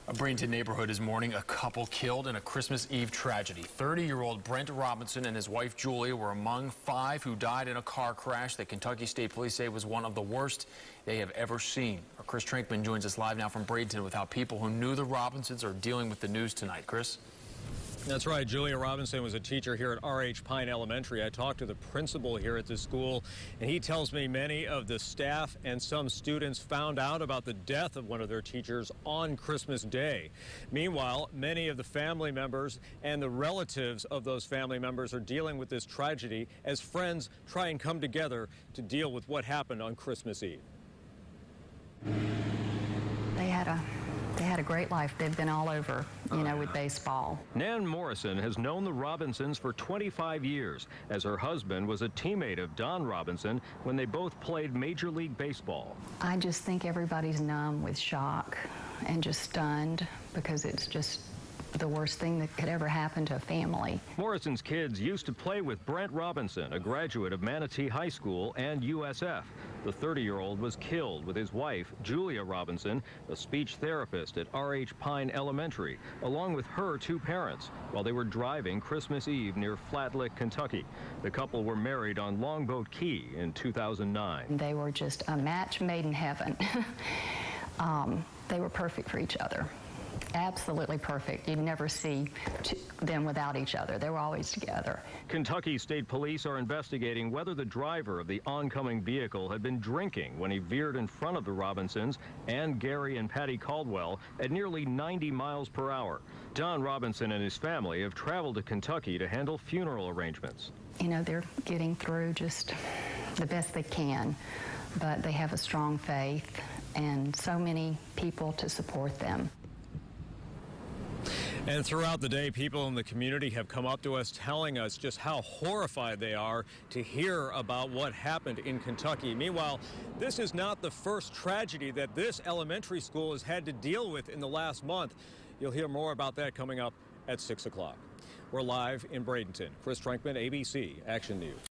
A Bradenton neighborhood is mourning a couple killed in a Christmas Eve tragedy. 30-year-old Brent Robinson and his wife Julia were among 5 who died in a car crash that Kentucky State Police say was one of the worst they have ever seen. Our Chris Trankman joins us live now from Bradenton with how people who knew the Robinsons are dealing with the news tonight. Chris? That's right. Julia Robinson was a teacher here at R.H. Pine Elementary. I talked to the principal here at the school, and he tells me many of the staff and some students found out about the death of one of their teachers on Christmas Day. Meanwhile, many of the family members and the relatives of those family members are dealing with this tragedy as friends try and come together to deal with what happened on Christmas Eve. They had a great life. They've been all over, with baseball. Nan Morrison has known the Robinsons for 25 years, as her husband was a teammate of Don Robinson when they both played Major League Baseball. I just think everybody's numb with shock and just stunned because it's just the worst thing that could ever happen to a family. Morrison's kids used to play with Brent Robinson, a graduate of Manatee High School and USF. The 30-year-old was killed with his wife, Julia Robinson, a speech therapist at R.H. Pine Elementary, along with her 2 parents, while they were driving Christmas Eve near Flat Lick, Kentucky. The couple were married on Longboat Key in 2009. They were just a match made in heaven. They were perfect for each other. Absolutely perfect. You'd never see them without each other. They were always together. Kentucky State Police are investigating whether the driver of the oncoming vehicle had been drinking when he veered in front of the Robinsons and Gary and Patty Caldwell at nearly 90 miles per hour. Don Robinson and his family have traveled to Kentucky to handle funeral arrangements. They're getting through just the best they can, but they have a strong faith and so many people to support them. And throughout the day, people in the community have come up to us telling us just how horrified they are to hear about what happened in Kentucky. Meanwhile, this is not the first tragedy that this elementary school has had to deal with in the last month. You'll hear more about that coming up at 6 o'clock. We're live in Bradenton. Chris Trankman, ABC Action News.